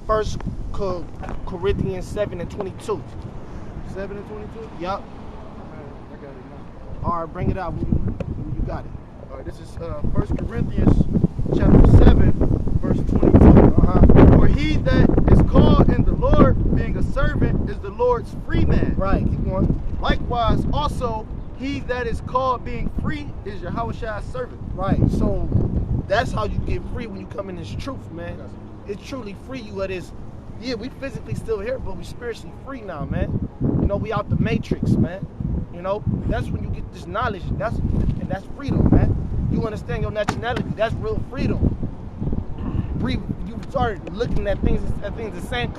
First Corinthians 7 and 22. 7 and 22? Yup. All right, I got it now. All right, bring it out when you got it. All right, this is 1 Corinthians chapter 7, verse 22. For he that is called in the Lord, being a servant, is the Lord's free man. Right, keep going. Likewise, also, he that is called being free is Yahawashi's servant. Right, so that's how you get free when you come in this truth, man. It truly free you of this. Yeah, we physically still here, but we spiritually free now, man. You know, we out the matrix, man. You know, that's when you get this knowledge. That's freedom, man. You understand your nationality. That's real freedom. You start looking at things the same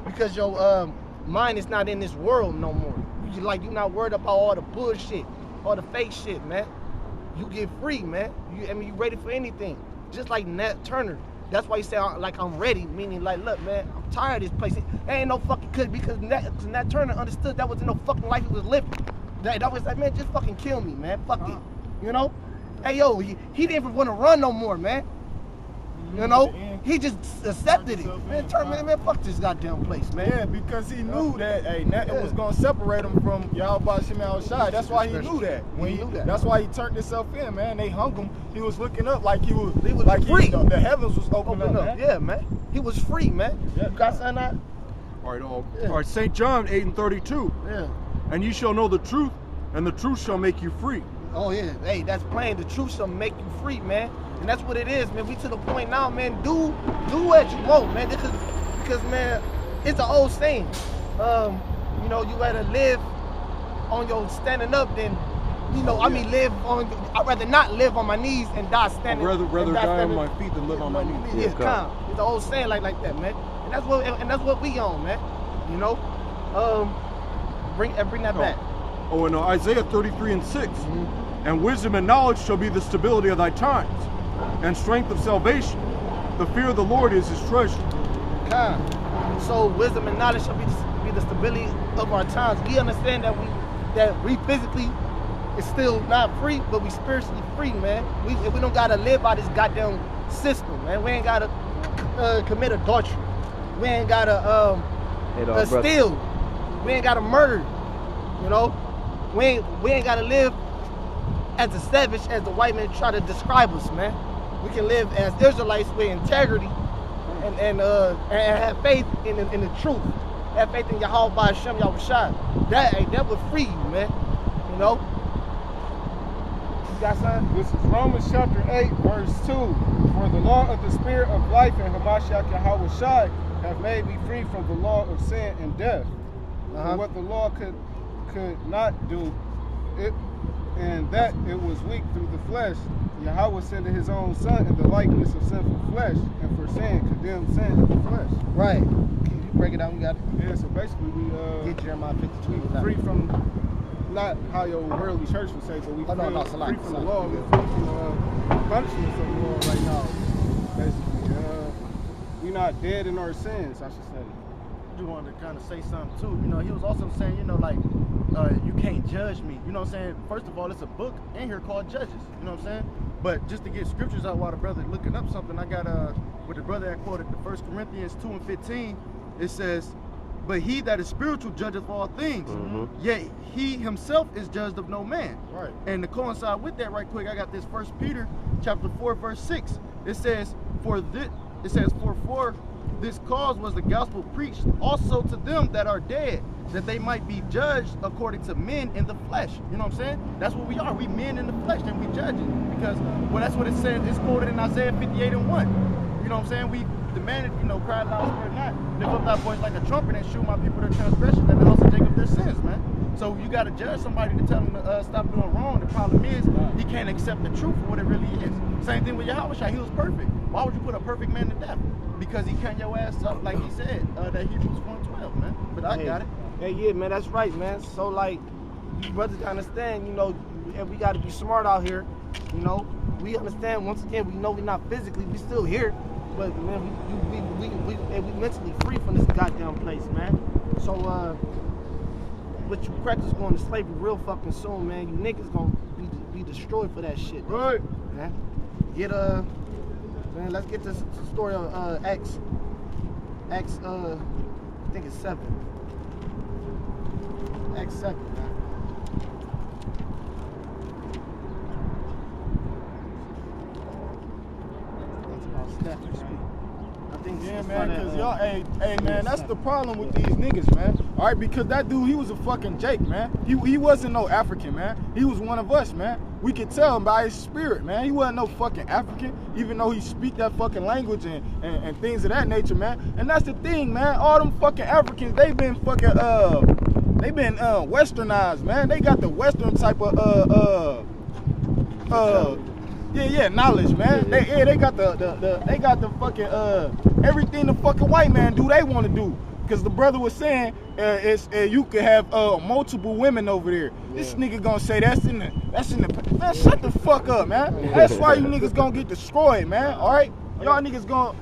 because your mind is not in this world no more. You're not worried about all the bullshit, all the fake shit, man. You get free, man. You ready for anything. Just like Nat Turner. That's why you say like I'm ready, meaning like, look, man, I'm tired of this place. There ain't no fucking could because Nat Turner understood that wasn't no fucking life he was living. That was like, man, just fucking kill me, man. Fuck it. You know? Hey yo, he didn't even want to run no more, man. You know? He just accepted it. Man, fuck this goddamn place, man. Yeah, because he knew that nothing was gonna separate him from Yahawashi. That's why he knew that. That's why he turned himself in, man. They hung him. He was looking up like he was like free. The heavens was open up. Man. Yeah, man. He was free, man. Yeah. You got something that? All right, St. John 8 and 32. Yeah. And you shall know the truth, and the truth shall make you free. Oh yeah, hey, that's plain. The truth shall make you free, man. And that's what it is, man. We to the point now, man. Do what you want, man. Because man, it's an old saying. You know, you rather live on your standing up than, live on. I'd rather not live on my knees and die standing. I'd rather die on my feet than live on my knees. Yeah, calm. It's an old saying like that, man. And that's what we on, man. You know, bring that back. Oh, and Isaiah 33 and 6. And wisdom and knowledge shall be the stability of thy times, and strength of salvation. The fear of the Lord is his treasure. So wisdom and knowledge shall be the stability of our times. We understand that we physically is still not free, but we spiritually free, man. We don't gotta live by this goddamn system, man. We ain't gotta commit adultery. We ain't gotta steal. We ain't gotta murder. You know, we ain't gotta live as a savage as the white man try to describe us, man. We can live as Israelites with integrity and have faith in the truth. Have faith in Yahawashi. That would free you, man. You know? You got something? This is Romans chapter 8, verse 2. For the law of the spirit of life in Hamashiach Yahawashi have made me free from the law of sin and death. For what the law could not do, and that it was weak through the flesh, Yahweh sent his own son in the likeness of sinful flesh, and for sin condemned sin in the flesh. Right. Can you break it down? We got it. Yeah, so basically we get Jeremiah 52. Free from not how your worldly church would say, but we free from the law, we're free from punishments of the law right now. Basically. We're not dead in our sins, I should say. I just wanted to kind of say something too. You know, he was also saying, you can't judge me. You know what I'm saying? First of all, it's a book in here called Judges. You know what I'm saying? But just to get scriptures out while the brother looking up something, I got with the brother that quoted the 1 Corinthians 2 and 15. It says, but he that is spiritual judgeth all things, yet he himself is judged of no man. Right. And to coincide with that right quick, I got this 1 Peter chapter 4 verse 6. It says, for this cause was the gospel preached also to them that are dead, that they might be judged according to men in the flesh. You know what I'm saying? That's what we are. We men in the flesh, and we judging. Because, well, that's what it says. It's quoted in Isaiah 58 and 1. You know what I'm saying? We demanded, cry loud, spare not. Lift up thy voice like a trumpet and shoot my people their transgressions and the house of Jacob their sins, man. So you got to judge somebody to tell them to stop doing wrong. The problem is he can't accept the truth for what it really is. Same thing with Yahawashi. He was perfect. Why would you put a perfect man to death? Because he cut your ass up, like he said, that Hebrews 1:12, man. But I got it. Hey, yeah, man, that's right, man. So, like, you brothers understand, we got to be smart out here. We understand, once again, we know we're not physically, we still here. But, man, we mentally free from this goddamn place, man. So, but you crackers going to slavery real fucking soon, man. You niggas gonna be destroyed for that shit. Right. Man, let's get to the story of Acts Acts, I think it's 7. Acts 7, man. That's about Stephen, right? I think Yeah, it's man, about because that, y'all, hey, man, that's the problem with these niggas, man. All right, because that dude, he was a fucking Jake, man. He wasn't no African, man. He was one of us, man. We could tell him by his spirit, man. He wasn't no fucking African, even though he speak that fucking language and things of that nature, man. And that's the thing, man. All them fucking Africans, they been fucking, westernized, man. They got the Western type of, knowledge, man. They got the fucking everything the fucking white man do they want to do. Cause the brother was saying you could have multiple women over there. Yeah. This nigga gonna say that's in the man. Shut the fuck up, man. That's why you niggas gonna get destroyed, man. All right, y'all niggas gonna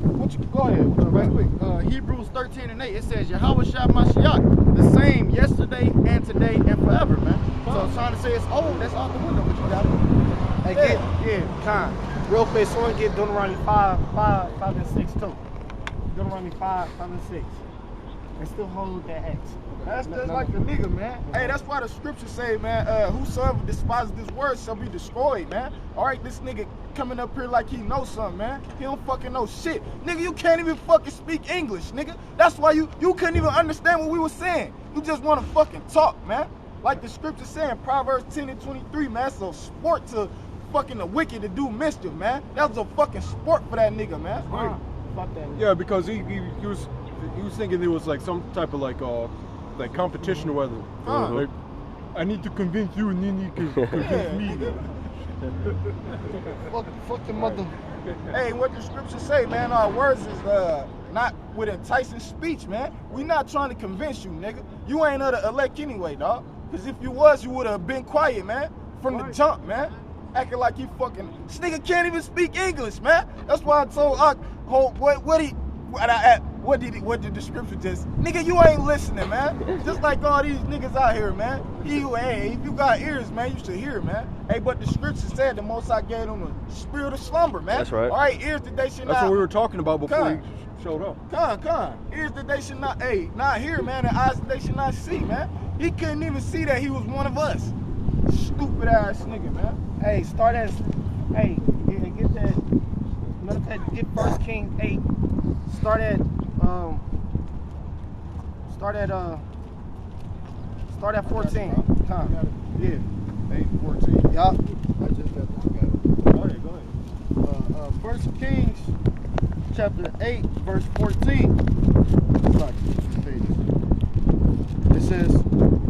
what you go ahead right quick. Hebrews 13:8 it says Yahawashi Mashiach, the same yesterday and today and forever, man. So I'm trying to say it's old. That's out the window, but you got it. Again, Con. Real quick, someone get Deuteronomy 5 and 6 too. Deuteronomy 5 and 6. And still hold that X. That's just like the nigga, man. Hey, that's why the scriptures say, man, whosoever despises this word shall be destroyed, man. All right, this nigga coming up here like he knows something, man. He don't fucking know shit. Nigga, you can't even fucking speak English, nigga. That's why you couldn't even understand what we were saying. You just want to fucking talk, man. Like the scripture saying, Proverbs 10:23, man. It's a sport to fucking the wicked to do mischief, man. That was a fucking sport for that nigga, man. Fuck that nigga. Yeah, because he was thinking there was like some type of like competition or whether. Like, I need to convince you and you need to convince me. Fuck the mother. Hey, what the scriptures say, man, our words is not with enticing speech, man. We not trying to convince you, nigga. You ain't of the elect anyway, dog. Cause if you was, you would have been quiet, man. From the jump, man. Acting like he fucking, this nigga can't even speak English, man. That's why I told what did the scripture just, nigga, you ain't listening, man. Just like all these niggas out here, man. Hey, if you got ears, man, you should hear, man. Hey, but the scripture said the Most High gave them the spirit of slumber, man. That's right. All right, ears that they should not. That's what we were talking about before you showed up. Ears that they should not, not hear, man, and eyes that they should not see, man. He couldn't even see that he was one of us. Stupid ass nigga, man. Hey, get that. Get 1 Kings 8. Start at 14. Yeah. 8:14. Yup. I just got that. Go ahead. 1 Kings chapter 8 verse 14. It says,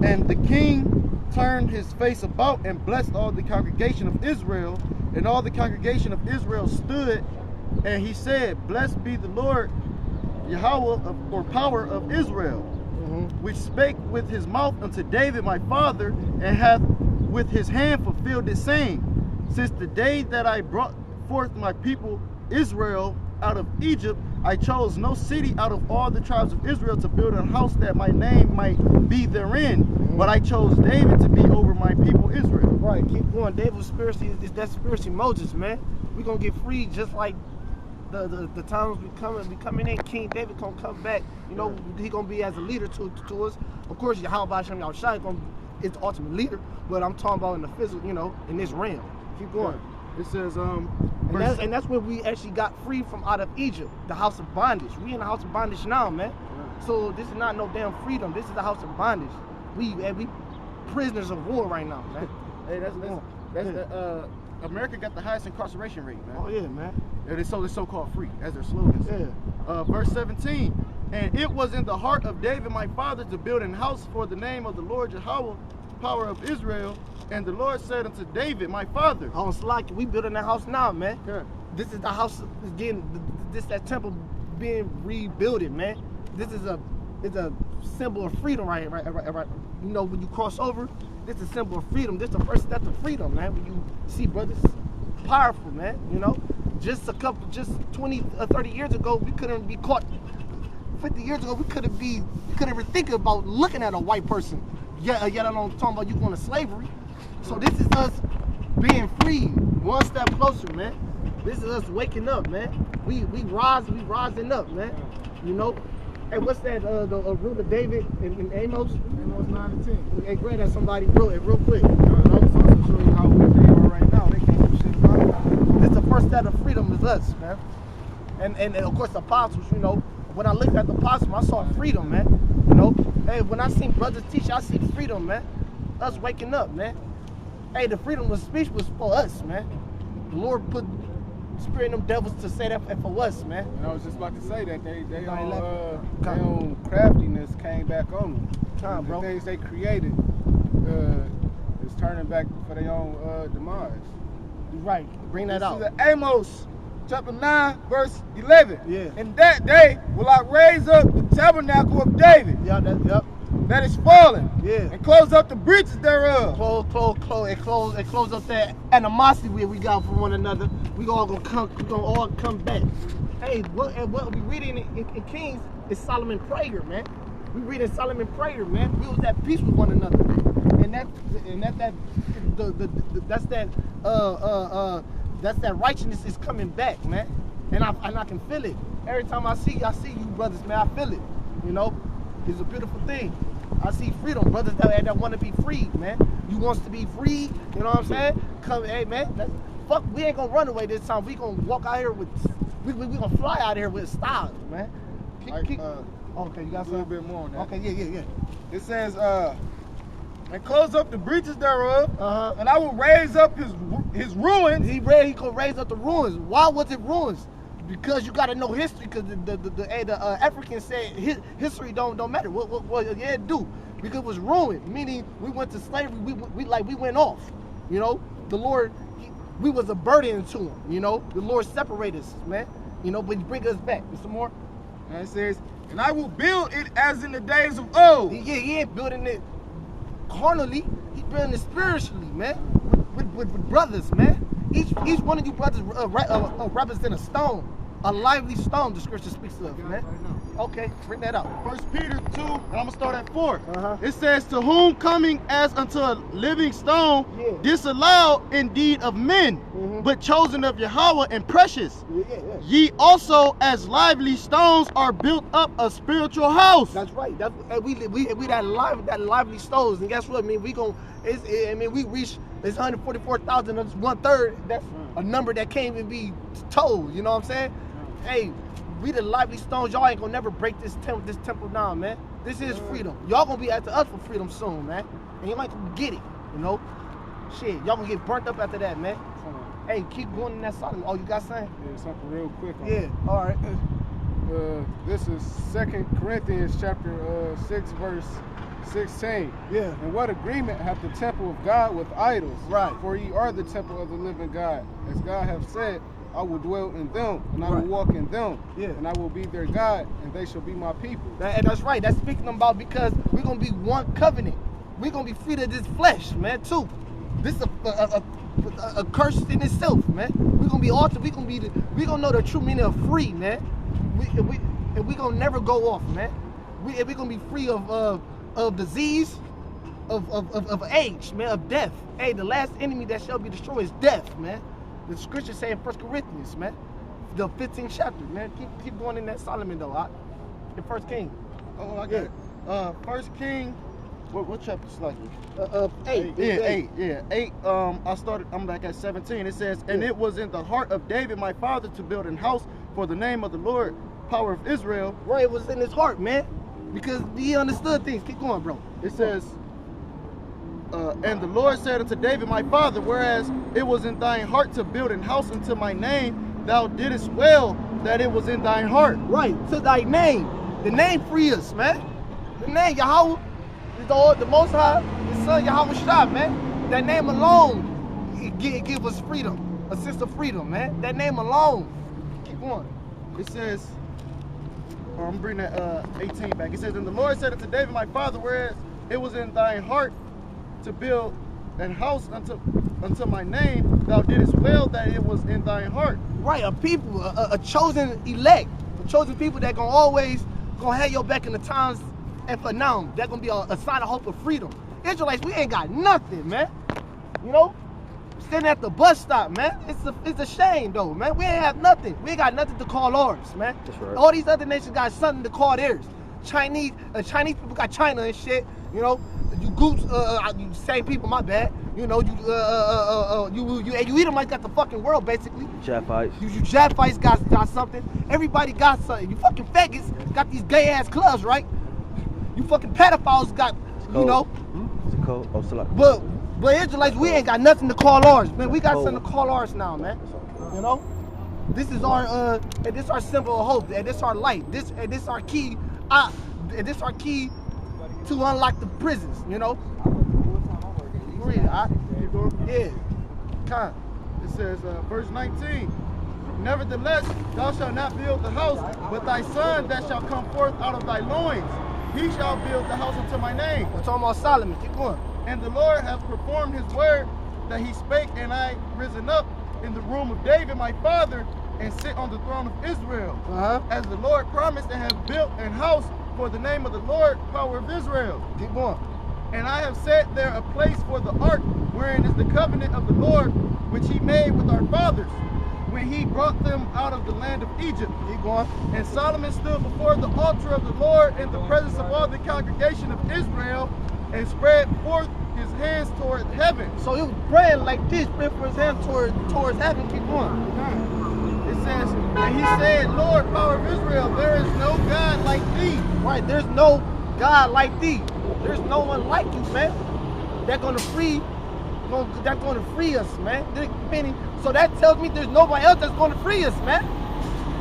and the king turned his face about and blessed all the congregation of Israel, and all the congregation of Israel stood, and he said, blessed be the Lord Yahweh or power of Israel, which spake with his mouth unto David my father, and hath with his hand fulfilled it, saying, since the day that I brought forth my people Israel out of Egypt, I chose no city out of all the tribes of Israel to build a house that my name might be therein. But I chose David to be over my people Israel. Right, keep going. David's spiritually, that's spiritually Moses, man. We're going to get free just like the times we coming in. King David gonna come back. You know, he gonna be as a leader to us. Of course, Yahawashi is the ultimate leader, but I'm talking about in the physical, you know, in this realm. Keep going. It says, and that's where we actually got free from out of Egypt, the house of bondage. We in the house of bondage now, man. So this is not no damn freedom. This is the house of bondage. We prisoners of war right now, man. Hey, that's the America got the highest incarceration rate, man. Oh yeah, man. And it's so-called free, as their slogan says. Yeah. Verse 17. And it was in the heart of David my father to build an house for the name of the Lord Jehovah, power of Israel. And the Lord said unto David my father. On Slack, we building that house now, man. Yeah. This is the house again. That temple being rebuilt, man. This is a symbol of freedom, right. You know, when you cross over, this is a symbol of freedom. This is the first step to freedom, man. When you see brothers, powerful, man. You know, just 20 or 30 years ago, we couldn't be caught. 50 years ago, we couldn't even think about looking at a white person. Yet alone talking about you going to slavery. So this is us being free, one step closer, man. This is us waking up, man. We rising up, man. You know. Hey, what's that? The root of David in Amos? Amos 9 and 10. Hey, grab that somebody wrote it real quick. I was also showing you how weak they are right now. They can't do shit about it. This the first step of freedom is us, man. And of course the apostles, you know. When I looked at the apostles, I saw freedom, man. You know. Hey, when I seen brothers teach, I see freedom, man. Us waking up, man. Hey, the freedom of speech was for us, man. The Lord put spirit in them devils to say that for us, man. And I was just about to say that they Nine own craftiness came back on them. Time, bro. The things they created is turning back for their own demise. You're right. Bring that out. This is Amos chapter 9, verse 11. Yeah. In that day will I raise up the tabernacle of David Yep. that is fallen, Yeah. and close up the breaches thereof. Close up that animosity we got for one another. We all gonna come back. Hey, what we reading in Kings is Solomon prayer, man. We reading Solomon prayer, man. We was at peace with one another, and that's that righteousness is coming back, man. And I can feel it every time I see you brothers, man. I feel it, you know. It's a beautiful thing. I see freedom, brothers that want to be free, man. You wants to be free, you know what I'm saying? Come, hey, man. Fuck, we ain't gonna run away this time. We gonna walk out here with, we gonna fly out here with style, man. Okay, you got A little something? bit more on that. Okay, yeah. It says, and close up the breaches thereof, Uh-huh. and I will raise up his ruins. He could raise up the ruins. Why was it ruins? Because you got to know history. Because the Africans said history don't matter. What yeah, it do? Because it was ruined. Meaning we went to slavery. We went off. You know, the Lord, we was a burden to him. You know, the Lord separated us, man. You know, but he bring us back. There's some more. And it says, and I will build it as in the days of old. He ain't building it carnally. He's building it spiritually, man. With brothers, man. Each one of you brothers represent a stone, a lively stone. The scripture speaks of, man. Okay, bring that out. 1 Peter 2, and I'm gonna start at 4. Uh-huh. It says, to whom coming as unto a living stone, Yeah. disallowed indeed of men, Mhm. but chosen of Yahweh and precious. Yeah. Ye also as lively stones are built up a spiritual house. That's right. That's we that lively stones. And guess what? I mean, we reach it's 144,000. That's 1/3. That's a number that can't even be told. You know what I'm saying? Hey, we the lively stones. Y'all ain't gonna never break this temple down, man. This is freedom. Y'all gonna be after us for freedom soon, man. And you might get it. You know, shit. Y'all gonna get burnt up after that, man. Hey, keep going in that solid. Oh, you got something? Yeah, something real quick on Yeah. All right. This is 2 Corinthians chapter 6 verse 16. Yeah. And what agreement hath the temple of God with idols? Right. For ye are the temple of the living God. As God hath said, I will dwell in them, and I will Right. walk in them, Yeah. and I will be their God, and they shall be my people. And that's right. That's speaking about because we're gonna be one covenant. We're gonna be free to this flesh, man. Too. This is a curse in itself, man. We're gonna be altered. We're gonna know the true meaning of free, man. We gonna never go off, man. We're gonna be free of disease, of age, man, of death. Hey, the last enemy that shall be destroyed is death, man. The scripture say in 1 Corinthians, man, the 15th chapter, man. Keep going in that Solomon though, in 1 King. Oh, I got it. 1 King, what chapter is like? 8. Yeah, 8. I'm back at 17. It says, and it was in the heart of David, my father, to build an house for the name of the Lord, power of Israel. Right, it was in his heart, man, because he understood things. Keep going, bro. It says, and the Lord said unto David, my father, whereas it was in thine heart to build an house unto my name, thou didst well that it was in thine heart. Right, to thy name. The name free us, man. The name Yahweh is the Most High, His Son Yahawashi, man. That name alone give us freedom, a sense of freedom, man. That name alone. Keep going. It says, I'm bringing that 18 back. It says, and the Lord said unto David, my father, whereas it was in thine heart to build an house unto my name, thou didst well that it was in thine heart. Right, a people, a chosen elect, a chosen people that always gonna have your back in the times and for now. That's gonna be a sign of hope of freedom. Israelites, we ain't got nothing, man. You know? Sitting at the bus stop, man. It's a shame though, man. We ain't have nothing. We ain't got nothing to call ours, man. That's right. All these other nations got something to call theirs. Chinese people got China and shit. You know, you goops, you same people. My bad. You know, you Edomites got the fucking world basically. Japhites. You Japhites got something. Everybody got something. You fucking faggots got these gay ass clubs, right? You fucking pedophiles got, you know. It's a code. Oh, select. But Israelites, we ain't got nothing to call ours, man. We got something to call ours now, man. You know, this is our and this our symbol of hope, and this our light. This our key. And this our key to unlock the prisons. You know. Read it. Yeah. Con. It says, verse 19. Nevertheless, thou shalt not build the house, but thy son that shall come forth out of thy loins, he shall build the house unto my name. We're talking about Solomon. Keep going. And the Lord hath performed his word that he spake, and I risen up in the room of David my father, and sit on the throne of Israel. As the Lord promised, and have built an house for the name of the Lord, power of Israel. Keep going. And I have set there a place for the ark, wherein is the covenant of the Lord, which he made with our fathers, when he brought them out of the land of Egypt. Keep going. And Solomon stood before the altar of the Lord in the presence of all the congregation of Israel, and spread forth his hands toward heaven. So he was praying like this, praying for his hand towards heaven. Keep going. It says, and he said, Lord, power of Israel, there is no God like thee. Right, there's no God like thee. There's no one like you, man. That's gonna free us, man. So that tells me there's nobody else that's gonna free us, man.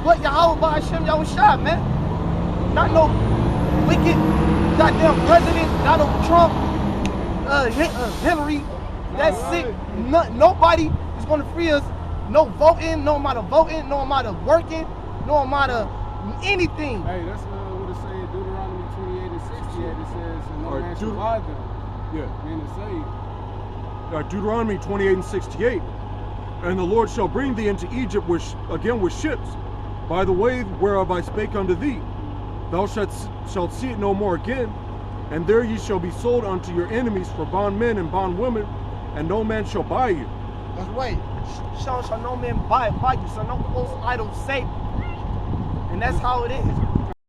But Yahawashi, man. Not no wicked goddamn president, Donald Trump, Hillary. That's sick. Nobody is gonna free us. No voting, no amount of voting, no amount of working, no amount of anything. Hey, that's what it says in Deuteronomy 28 and 68. It says, and no man shall buy them. Yeah. Meaning saved. Deuteronomy 28 and 68. And the Lord shall bring thee into Egypt with ships, by the way whereof I spake unto thee. Thou shalt see it no more again, and there ye shall be sold unto your enemies for bondmen and bondwomen, and no man shall buy you. That's right. Shall no man buy you, so no false idol save you. And that's how it is.